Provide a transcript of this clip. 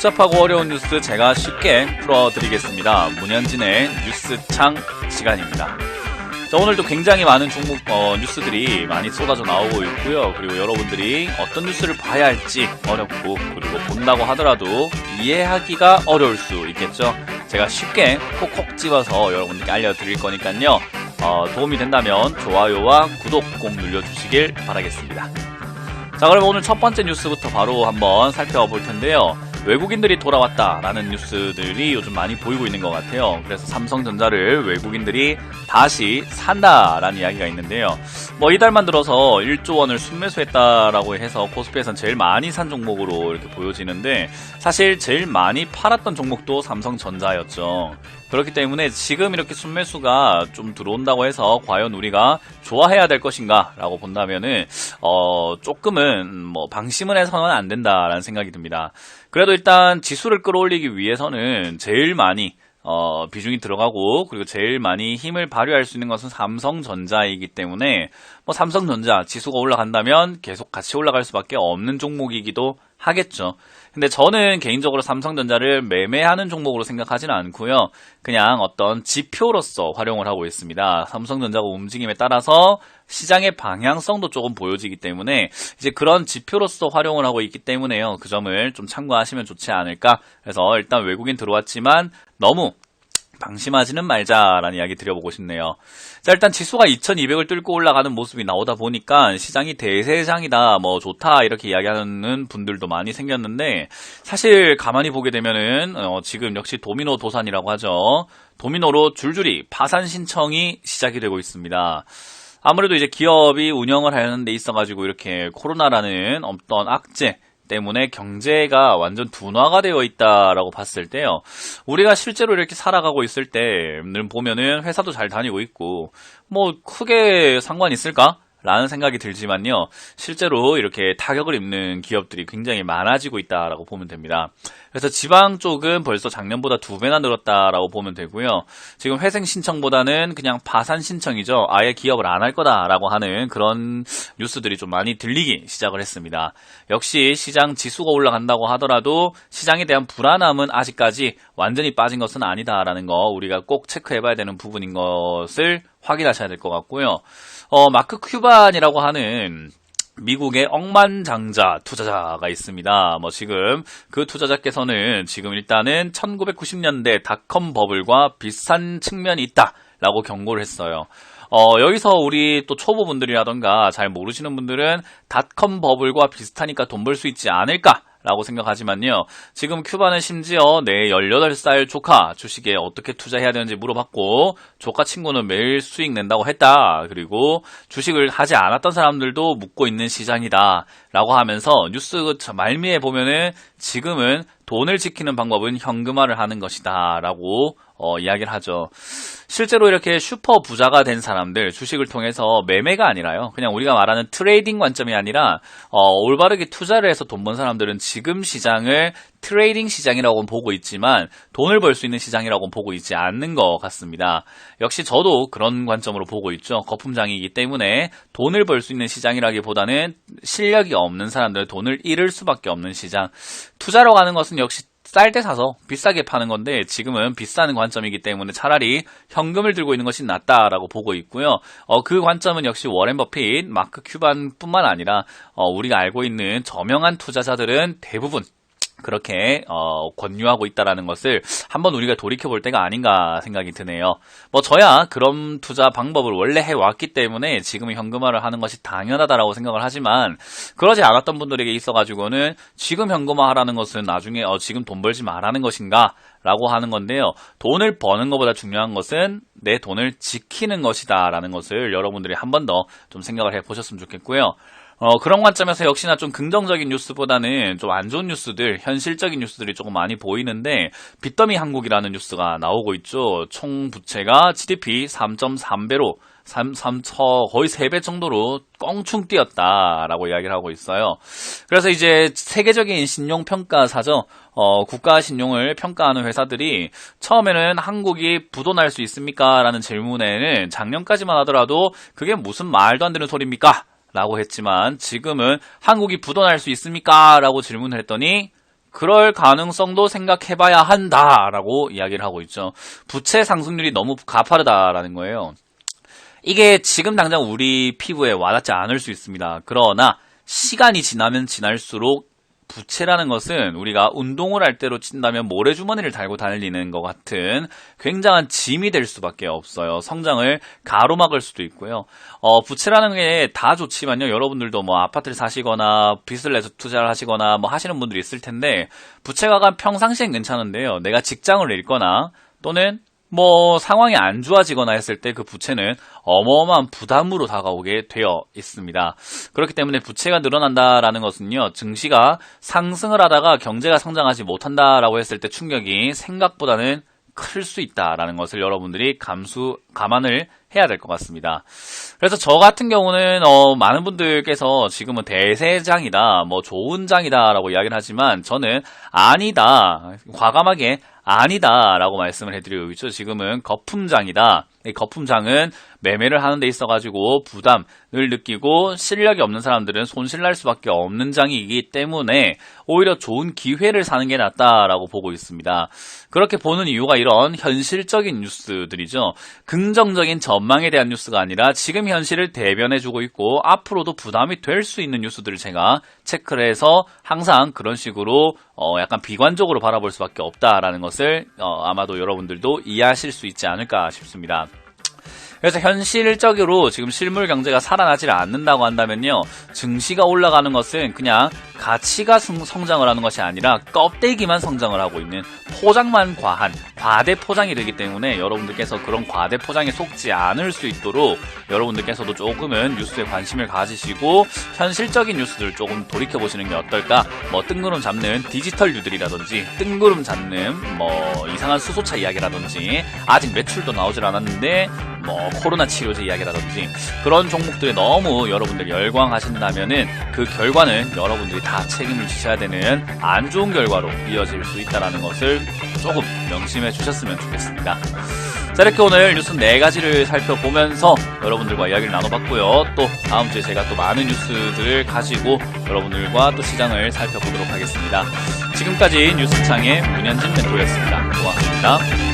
복잡하고 어려운 뉴스 제가 쉽게 풀어드리겠습니다. 문현진의 뉴스창 시간입니다. 자, 오늘도 굉장히 많은 종목 뉴스들이 많이 쏟아져 나오고 있고요. 그리고 여러분들이 어떤 뉴스를 봐야 할지 어렵고, 그리고 본다고 하더라도 이해하기가 어려울 수 있겠죠. 제가 쉽게 콕콕 집어서 여러분들께 알려드릴 거니까요. 도움이 된다면 좋아요와 구독 꼭 눌러주시길 바라겠습니다. 자, 그럼 오늘 첫 번째 뉴스부터 바로 한번 살펴볼 텐데요. 외국인들이 돌아왔다라는 뉴스들이 요즘 많이 보이고 있는 것 같아요. 그래서 삼성전자를 외국인들이 다시 산다라는 이야기가 있는데요. 이달만 들어서 1조 원을 순매수했다라고 해서 코스피에선 제일 많이 산 종목으로 이렇게 보여지는데, 사실 제일 많이 팔았던 종목도 삼성전자였죠. 그렇기 때문에 지금 이렇게 순매수가 좀 들어온다고 해서 과연 우리가 좋아해야 될 것인가 라고 본다면은 조금은 방심을 해서는 안 된다라는 생각이 듭니다. 그래도 일단 지수를 끌어올리기 위해서는 제일 많이 비중이 들어가고, 그리고 제일 많이 힘을 발휘할 수 있는 것은 삼성전자이기 때문에 삼성전자 지수가 올라간다면 계속 같이 올라갈 수밖에 없는 종목이기도 하겠죠. 근데 저는 개인적으로 삼성전자를 매매하는 종목으로 생각하지는 않고요. 그냥 어떤 지표로서 활용을 하고 있습니다. 삼성전자가 움직임에 따라서 시장의 방향성도 조금 보여지기 때문에 이제 그런 지표로서 활용을 하고 있기 때문에요. 그 점을 좀 참고하시면 좋지 않을까. 그래서 일단 외국인 들어왔지만 너무 방심하지는 말자라는 이야기 드려보고 싶네요. 자, 일단 지수가 2200을 뚫고 올라가는 모습이 나오다 보니까 시장이 대세장이다, 좋다 이렇게 이야기하는 분들도 많이 생겼는데, 사실 가만히 보게 되면은 지금 역시 도미노 도산이라고 하죠. 도미노로 줄줄이 파산 신청이 시작이 되고 있습니다. 아무래도 이제 기업이 운영을 하는 데 있어가지고 이렇게 코로나라는 어떤 악재 때문에 경제가 완전 둔화가 되어 있다라고 봤을 때요. 우리가 실제로 이렇게 살아가고 있을 때는 보면은 회사도 잘 다니고 있고 크게 상관이 있을까? 라는 생각이 들지만요. 실제로 이렇게 타격을 입는 기업들이 굉장히 많아지고 있다라고 보면 됩니다. 그래서 지방 쪽은 벌써 작년보다 2배나 늘었다라고 보면 되고요. 지금 회생 신청보다는 그냥 파산 신청이죠. 아예 기업을 안 할 거다라고 하는 그런 뉴스들이 좀 많이 들리기 시작을 했습니다. 역시 시장 지수가 올라간다고 하더라도 시장에 대한 불안함은 아직까지 완전히 빠진 것은 아니다라는 거 우리가 꼭 체크해봐야 되는 부분인 것을 확인하셔야 될 것 같고요. 마크 큐반이라고 하는 미국의 억만장자 투자자가 있습니다. 지금 그 투자자께서는 지금 일단은 1990년대 닷컴 버블과 비슷한 측면이 있다라고 경고를 했어요. 여기서 우리 또 초보분들이라던가 잘 모르시는 분들은 닷컴 버블과 비슷하니까 돈 벌 수 있지 않을까? 라고 생각하지만요. 지금 큐바는 심지어 내 18살 조카 주식에 어떻게 투자해야 되는지 물어봤고, 조카 친구는 매일 수익 낸다고 했다. 그리고 주식을 하지 않았던 사람들도 묻고 있는 시장이다. 라고 하면서 뉴스 말미에 보면은 지금은 돈을 지키는 방법은 현금화를 하는 것이다. 라고 이야기를 하죠. 실제로 이렇게 슈퍼 부자가 된 사람들, 주식을 통해서 매매가 아니라요. 그냥 우리가 말하는 트레이딩 관점이 아니라 올바르게 투자를 해서 돈 번 사람들은 지금 시장을 트레이딩 시장이라고 보고 있지만 돈을 벌 수 있는 시장이라고 보고 있지 않는 것 같습니다. 역시 저도 그런 관점으로 보고 있죠. 거품장이기 때문에 돈을 벌 수 있는 시장이라기보다는 실력이 없는 사람들, 돈을 잃을 수밖에 없는 시장. 투자로 가는 것은 역시 쌀 때 사서 비싸게 파는 건데, 지금은 비싼 관점이기 때문에 차라리 현금을 들고 있는 것이 낫다라고 보고 있고요. 그 관점은 역시 워렌 버핏, 마크 큐반 뿐만 아니라 우리가 알고 있는 저명한 투자자들은 대부분 그렇게 권유하고 있다라는 것을 한번 우리가 돌이켜볼 때가 아닌가 생각이 드네요. 저야 그런 투자 방법을 원래 해왔기 때문에 지금은 현금화를 하는 것이 당연하다라고 생각을 하지만, 그러지 않았던 분들에게 있어가지고는 지금 현금화하라는 것은 나중에 지금 돈 벌지 말라는 것인가? 라고 하는 건데요. 돈을 버는 것보다 중요한 것은 내 돈을 지키는 것이다 라는 것을 여러분들이 한 번 더 좀 생각을 해보셨으면 좋겠고요. 그런 관점에서 역시나 좀 긍정적인 뉴스보다는 좀 안 좋은 뉴스들, 현실적인 뉴스들이 조금 많이 보이는데, 빚더미 한국이라는 뉴스가 나오고 있죠. 총 부채가 GDP 3.3배로 거의 3배 정도로 껑충 뛰었다라고 이야기를 하고 있어요. 그래서 이제 세계적인 신용평가사죠. 국가 신용을 평가하는 회사들이 처음에는 한국이 부도날 수 있습니까? 라는 질문에는 작년까지만 하더라도 그게 무슨 말도 안 되는 소리입니까? 라고 했지만 지금은 한국이 부도날 수 있습니까? 라고 질문을 했더니 그럴 가능성도 생각해봐야 한다라고 이야기를 하고 있죠. 부채 상승률이 너무 가파르다라는 거예요. 이게 지금 당장 우리 피부에 와닿지 않을 수 있습니다. 그러나 시간이 지나면 지날수록 부채라는 것은 우리가 운동을 할 때로 친다면 모래주머니를 달고 달리는 것 같은 굉장한 짐이 될 수밖에 없어요. 성장을 가로막을 수도 있고요. 부채라는 게 다 좋지만요. 여러분들도 뭐 아파트를 사시거나 빚을 내서 투자를 하시거나 뭐 하시는 분들이 있을 텐데 부채가 평상시엔 괜찮은데요. 내가 직장을 잃거나 또는 뭐 상황이 안 좋아지거나 했을 때 그 부채는 어마어마한 부담으로 다가오게 되어 있습니다. 그렇기 때문에 부채가 늘어난다라는 것은요, 증시가 상승을 하다가 경제가 성장하지 못한다라고 했을 때 충격이 생각보다는 클 수 있다라는 것을 여러분들이 감안을 해야 될 것 같습니다. 그래서 저 같은 경우는 많은 분들께서 지금은 대세장이다, 뭐 좋은 장이다라고 이야기를 하지만 저는 아니다, 과감하게 아니다라고 말씀을 해드리고 있죠. 지금은 거품장이다. 이 거품장은 매매를 하는 데 있어가지고 부담을 느끼고 실력이 없는 사람들은 손실날 수밖에 없는 장이기 때문에 오히려 좋은 기회를 사는 게 낫다라고 보고 있습니다. 그렇게 보는 이유가 이런 현실적인 뉴스들이죠. 긍정적인 전망에 대한 뉴스가 아니라 지금 현실을 대변해주고 있고 앞으로도 부담이 될 수 있는 뉴스들을 제가 체크를 해서 항상 그런 식으로 약간 비관적으로 바라볼 수밖에 없다라는 것을 아마도 여러분들도 이해하실 수 있지 않을까 싶습니다. 그래서 현실적으로 지금 실물 경제가 살아나질 않는다고 한다면요, 증시가 올라가는 것은 그냥 가치가 성장을 하는 것이 아니라 껍데기만 성장을 하고 있는 포장만 과한 과대 포장이 되기 때문에 여러분들께서 그런 과대 포장에 속지 않을 수 있도록 여러분들께서도 조금은 뉴스에 관심을 가지시고 현실적인 뉴스들을 조금 돌이켜보시는 게 어떨까. 뭐 뜬구름 잡는 디지털 뉴들이라든지 뜬구름 잡는 뭐 이상한 수소차 이야기라든지 아직 매출도 나오질 않았는데 뭐 코로나 치료제 이야기라든지 그런 종목들에 너무 여러분들이 열광하신다면은 그 결과는 여러분들이 다 책임을 지셔야 되는 안 좋은 결과로 이어질 수 있다는 것을 조금 명심해 주셨으면 좋겠습니다. 자, 이렇게 오늘 뉴스 4가지를 살펴보면서 여러분들과 이야기를 나눠봤고요. 또 다음 주에 제가 또 많은 뉴스들을 가지고 여러분들과 또 시장을 살펴보도록 하겠습니다. 지금까지 뉴스창의 문현진 멘토였습니다. 고맙습니다.